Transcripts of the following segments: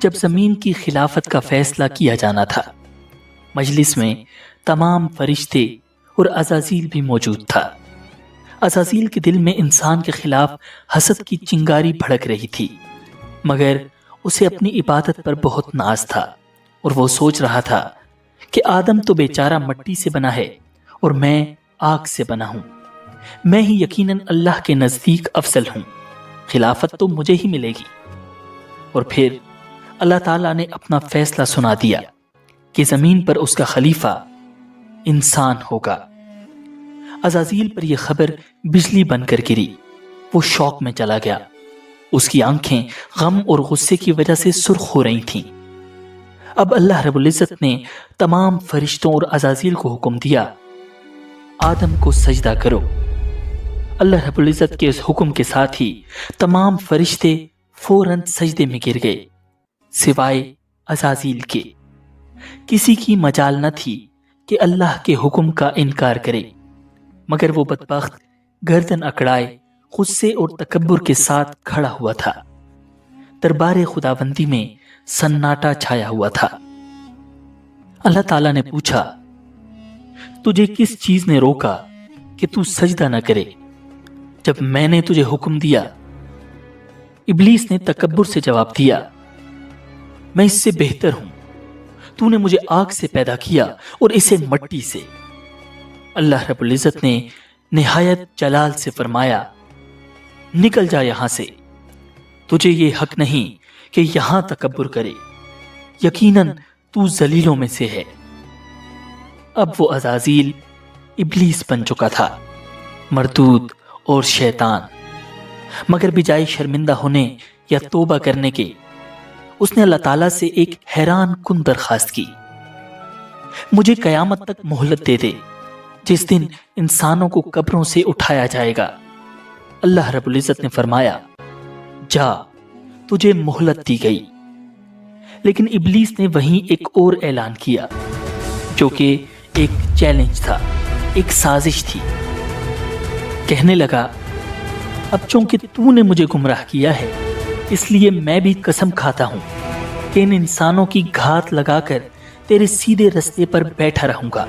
جب زمین کی خلافت کا فیصلہ کیا جانا تھا۔ مجلس میں تمام فرشتے اور عزازیل بھی موجود تھا۔ عزازیل کے دل میں انسان کے خلاف حسد کی چنگاری بھڑک رہی تھی، مگر اسے اپنی عبادت پر بہت ناز تھا اور وہ سوچ رہا تھا کہ آدم تو بیچارہ مٹی سے بنا ہے اور میں آگ سے بنا ہوں، میں ہی یقیناً اللہ کے نزدیک افضل ہوں، خلافت تو مجھے ہی ملے گی۔ اور پھر اللہ تعالیٰ نے اپنا فیصلہ سنا دیا کہ زمین پر اس کا خلیفہ انسان ہوگا۔ عزازیل پر یہ خبر بجلی بن کر گری، وہ شوق میں چلا گیا، اس کی آنکھیں غم اور غصے کی وجہ سے سرخ ہو رہی تھیں۔ اب اللہ رب العزت نے تمام فرشتوں اور عزازیل کو حکم دیا، آدم کو سجدہ کرو۔ اللہ رب العزت کے اس حکم کے ساتھ ہی تمام فرشتے فوراً سجدے میں گر گئے، سوائے عزازیل کے۔ کسی کی مجال نہ تھی کہ اللہ کے حکم کا انکار کرے، مگر وہ بدبخت گردن اکڑائے غصے اور تکبر کے ساتھ کھڑا ہوا تھا۔ دربار خداوندی میں سناٹا چھایا ہوا تھا۔ اللہ تعالیٰ نے پوچھا، تجھے کس چیز نے روکا کہ تو سجدہ نہ کرے جب میں نے تجھے حکم دیا؟ ابلیس نے تکبر سے جواب دیا، میں اس سے بہتر ہوں، تو نے مجھے آگ سے پیدا کیا اور اسے مٹی سے۔ اللہ رب العزت نے نہایت جلال سے فرمایا، نکل جا یہاں سے، تجھے یہ حق نہیں کہ یہاں تکبر کرے، یقیناً تو ذلیلوں میں سے ہے۔ اب وہ عزازیل ابلیس بن چکا تھا، مردود اور شیطان، مگر بجائے شرمندہ ہونے یا توبہ کرنے کے اس نے اللہ تعالیٰ سے ایک حیران کن درخواست کی، مجھے قیامت تک مہلت دے دے، جس دن انسانوں کو قبروں سے اٹھایا جائے گا۔ اللہ رب العزت نے فرمایا، جا، تجھے مہلت دی گئی۔ لیکن ابلیس نے وہیں ایک اور اعلان کیا، جو کہ ایک چیلنج تھا، ایک سازش تھی۔ کہنے لگا، اب چونکہ تو نے مجھے گمراہ کیا ہے، اس لیے میں بھی قسم کھاتا ہوں کہ ان انسانوں کی گھات لگا کر تیرے سیدھے رستے پر بیٹھا رہوں گا،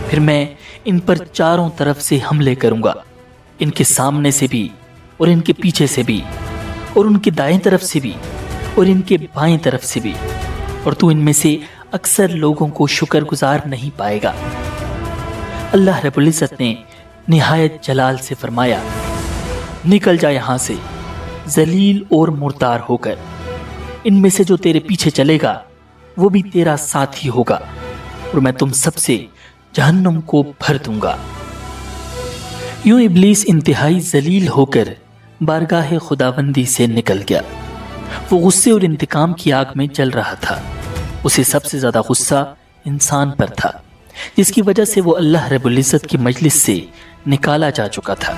پھر میں ان پر چاروں طرف سے حملے کروں گا، ان کے سامنے سے بھی اور ان کے پیچھے سے بھی اور ان کے دائیں طرف سے بھی اور ان کے بائیں طرف سے بھی، اور تو ان میں سے اکثر لوگوں کو شکر گزار نہیں پائے گا۔ اللہ رب العزت نے نہایت جلال سے فرمایا، نکل جا یہاں سے ذلیل اور مردار ہو کر، ان میں سے جو تیرے پیچھے چلے گا وہ بھی تیرا ساتھی ہوگا، اور میں تم سب سے جہنم کو بھر دوں گا۔ یوں ابلیس انتہائی ذلیل ہو کر بارگاہ خداوندی سے نکل گیا۔ وہ غصے اور انتقام کی آگ میں جل رہا تھا۔ اسے سب سے زیادہ غصہ انسان پر تھا، جس کی وجہ سے وہ اللہ رب العزت کی مجلس سے نکالا جا چکا تھا۔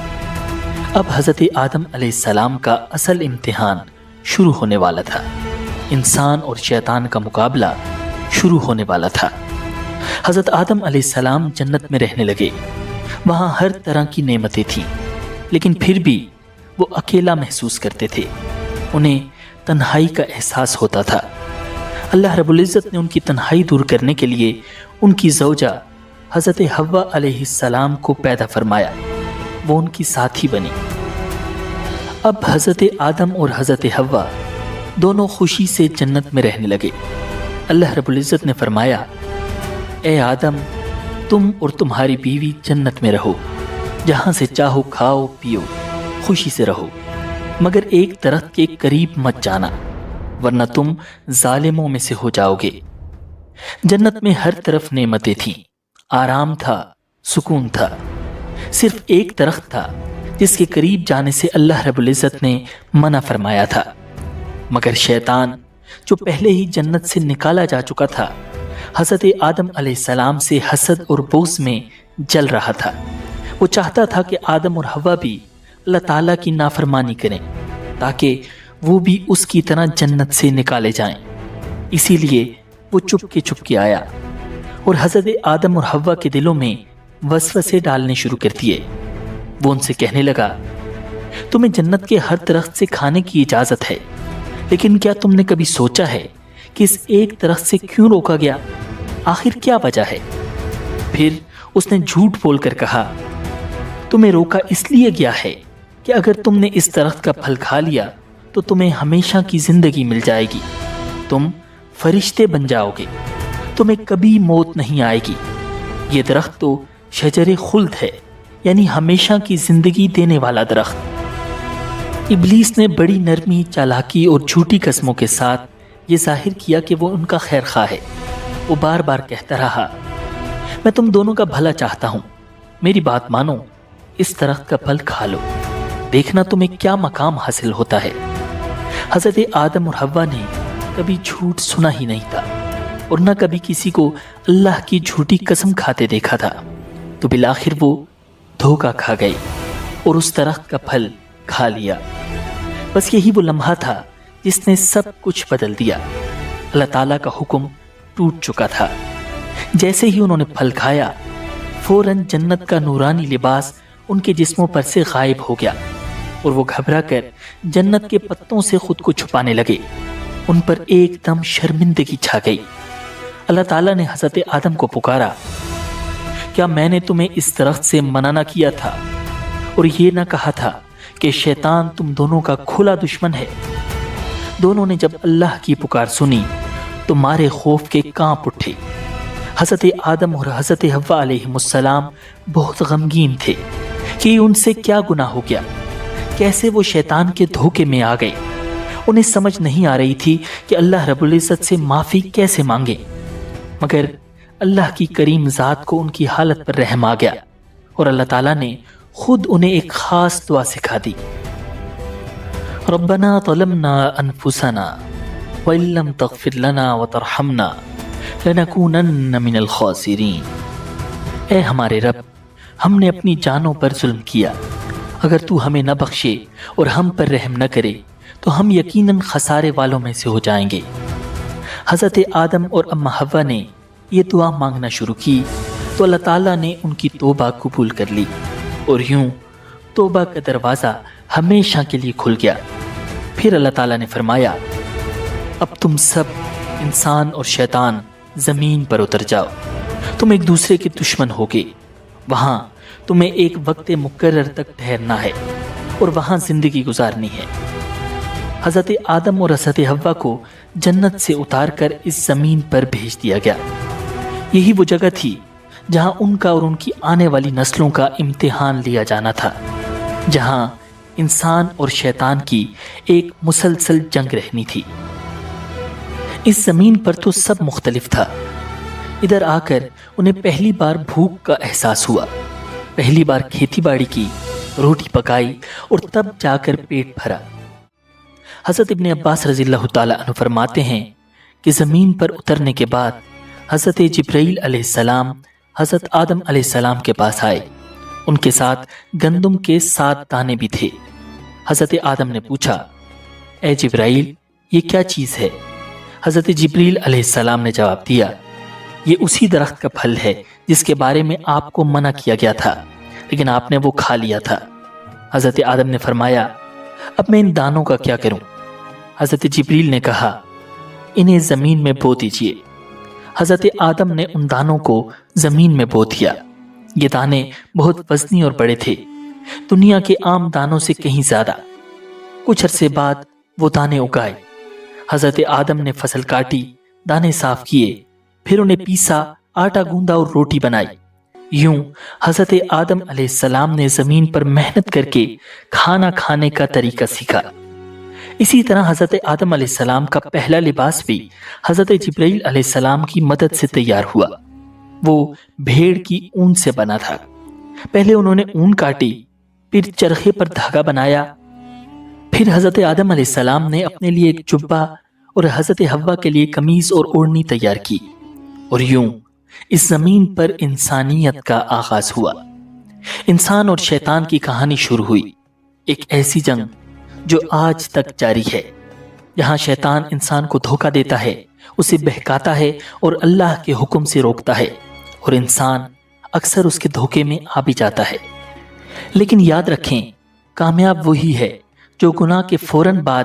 اب حضرت آدم علیہ السلام کا اصل امتحان شروع ہونے والا تھا۔ انسان اور شیطان کا مقابلہ شروع ہونے والا تھا۔ حضرت آدم علیہ السلام جنت میں رہنے لگے، وہاں ہر طرح کی نعمتیں تھیں، لیکن پھر بھی وہ اکیلا محسوس کرتے تھے، انہیں تنہائی کا احساس ہوتا تھا۔ اللہ رب العزت نے ان کی تنہائی دور کرنے کے لیے ان کی زوجہ حضرت حوا علیہ السلام کو پیدا فرمایا، وہ ان کی ساتھی بنی۔ اب حضرت آدم اور حضرت حوا دونوں خوشی سے جنت میں رہنے لگے۔ اللہ رب العزت نے فرمایا، اے آدم، تم اور تمہاری بیوی جنت میں رہو، جہاں سے چاہو کھاؤ پیو، خوشی سے رہو، مگر ایک درخت کے قریب مت جانا، ورنہ تم ظالموں میں سے ہو جاؤ گے۔ جنت میں ہر طرف نعمتیں تھیں، آرام تھا، سکون تھا۔ صرف ایک درخت تھا جس کے قریب جانے سے اللہ رب العزت نے منع فرمایا تھا، مگر شیطان جو پہلے ہی جنت سے نکالا جا چکا تھا، حضرت آدم علیہ السلام سے حسد اور بغض میں جل رہا تھا۔ وہ چاہتا تھا کہ آدم اور حوا بھی اللہ تعالیٰ کی نافرمانی کریں تاکہ وہ بھی اس کی طرح جنت سے نکالے جائیں۔ اسی لیے وہ چپ کے آیا اور حضرت آدم اور حوا کے دلوں میں وسوسے ڈالنے شروع کر دیے۔ وہ ان سے کہنے لگا، تمہیں جنت کے ہر درخت سے کھانے کی اجازت ہے، لیکن کیا تم نے کبھی سوچا ہے کہ اس ایک درخت سے کیوں روکا گیا؟ آخر کیا وجہ ہے؟ پھر اس نے جھوٹ بول کر کہا، تمہیں روکا اس لیے گیا ہے کہ اگر تم نے اس درخت کا پھل کھا لیا تو تمہیں ہمیشہ کی زندگی مل جائے گی، تم فرشتے بن جاؤ گے، تمہیں کبھی موت نہیں آئے گی۔ یہ درخت تو شجر خلد ہے، یعنی ہمیشہ کی زندگی دینے والا درخت۔ ابلیس نے بڑی نرمی، چالاکی اور جھوٹی قسموں کے ساتھ یہ ظاہر کیا کہ وہ ان کا خیر خواہ ہے۔ وہ بار بار کہتا رہا، میں تم دونوں کا بھلا چاہتا ہوں، میری بات مانو، اس درخت کا پھل کھا لو، دیکھنا تمہیں کیا مقام حاصل ہوتا ہے۔ حضرت آدم اور حوا نے کبھی جھوٹ سنا ہی نہیں تھا اور نہ کبھی کسی کو اللہ کی جھوٹی قسم کھاتے دیکھا تھا، تو بالآخر وہ دھوکہ کھا گئے اور اس درخت کا پھل کھا لیا۔ بس یہی وہ لمحہ تھا جس نے سب کچھ بدل دیا۔ اللہ تعالیٰ کا حکم ٹوٹ چکا تھا۔ جیسے ہی انہوں نے پھل کھایا، فوراً جنت کا نورانی لباس ان کے جسموں پر سے غائب ہو گیا اور وہ گھبرا کر جنت کے پتوں سے خود کو چھپانے لگے۔ ان پر ایک دم شرمندگی چھا گئی۔ اللہ تعالیٰ نے حضرت آدم کو پکارا، کیا میں نے تمہیں اس درخت سے منع نہ کیا تھا اور یہ نہ کہا تھا کہ شیطان تم دونوں کا کھلا دشمن ہے؟ دونوں نے جب اللہ کی پکار سنی تو مارے خوف کے کانپ اٹھے۔ حضرت آدم اور حضرت حوا علیہ السلام بہت غمگین تھے کہ ان سے کیا گناہ ہو گیا، کیسے وہ شیطان کے دھوکے میں آ گئے۔ انہیں سمجھ نہیں آ رہی تھی کہ اللہ رب العزت سے معافی کیسے مانگے، مگر اللہ کی کریم ذات کو ان کی حالت پر رحم آ گیا اور اللہ تعالیٰ نے خود انہیں ایک خاص دعا سکھا دی، ربنا ظلمنا انفسنا وان لم تغفر لنا وترحمنا لنکونن من الخاسرین۔ اے ہمارے رب، ہم نے اپنی جانوں پر ظلم کیا، اگر تو ہمیں نہ بخشے اور ہم پر رحم نہ کرے تو ہم یقیناً خسارے والوں میں سے ہو جائیں گے۔ حضرت آدم اور اماں حوا نے یہ دعا مانگنا شروع کی تو اللہ تعالیٰ نے ان کی توبہ قبول کر لی اور یوں توبہ کا دروازہ ہمیشہ کے لیے کھل گیا۔ پھر اللہ تعالیٰ نے فرمایا، اب تم سب انسان اور شیطان زمین پر اتر جاؤ، تم ایک دوسرے کے دشمن ہوگے، وہاں تمہیں ایک وقت مقرر تک ٹھہرنا ہے اور وہاں زندگی گزارنی ہے۔ حضرت آدم اور حضرت حوا کو جنت سے اتار کر اس زمین پر بھیج دیا گیا۔ یہی وہ جگہ تھی جہاں ان کا اور ان کی آنے والی نسلوں کا امتحان لیا جانا تھا، جہاں انسان اور شیطان کی ایک مسلسل جنگ رہنی تھی۔ اس زمین پر تو سب مختلف تھا۔ ادھر آ کر انہیں پہلی بار بھوک کا احساس ہوا، پہلی بار کھیتی باڑی کی، روٹی پکائی اور تب جا کر پیٹ بھرا۔ حضرت ابن عباس رضی اللہ تعالیٰ عنہ فرماتے ہیں کہ زمین پر اترنے کے بعد حضرت جبرائیل علیہ السلام حضرت آدم علیہ السلام کے پاس آئے۔ ان کے ساتھ گندم کے 7 دانے بھی تھے۔ حضرت آدم نے پوچھا، اے جبرائیل، یہ کیا چیز ہے؟ حضرت جبرائیل علیہ السلام نے جواب دیا، یہ اسی درخت کا پھل ہے جس کے بارے میں آپ کو منع کیا گیا تھا، لیکن آپ نے وہ کھا لیا تھا۔ حضرت آدم نے فرمایا، اب میں ان دانوں کا کیا کروں؟ حضرت جبرائیل نے کہا، انہیں زمین میں بو دیجئے۔ حضرت آدم نے ان دانوں کو زمین میں بو دیا۔ یہ دانے بہت وزنی اور بڑے تھے، دنیا کے عام دانوں سے کہیں زیادہ۔ کچھ عرصے بعد وہ دانے اگائے۔ حضرت آدم نے فصل کاٹی، دانے صاف کیے، پھر انہیں پیسا، آٹا گوندا اور روٹی بنائی۔ یوں حضرت آدم علیہ السلام نے زمین پر محنت کر کے کھانا کھانے کا طریقہ سیکھا۔ اسی طرح حضرت آدم علیہ السلام کا پہلا لباس بھی حضرت جبرائیل علیہ السلام کی مدد سے تیار ہوا۔ وہ بھیڑ کی اون سے بنا تھا۔ پہلے انہوں نے اون کاٹی، پھر چرخے پر دھاگا بنایا، پھر حضرت آدم علیہ السلام نے اپنے لیے ایک جبہ اور حضرت حوا کے لیے قمیض اور اوڑھنی تیار کی، اور یوں اس زمین پر انسانیت کا آغاز ہوا۔ انسان اور شیطان کی کہانی شروع ہوئی، ایک ایسی جنگ جو آج تک جاری ہے، جہاں شیطان انسان کو دھوکہ دیتا ہے، اسے بہکاتا ہے اور اللہ کے حکم سے روکتا ہے، اور انسان اکثر اس کے دھوکے میں آ بھی جاتا ہے۔ لیکن یاد رکھیں، کامیاب وہی ہے جو گناہ کے فوراً بعد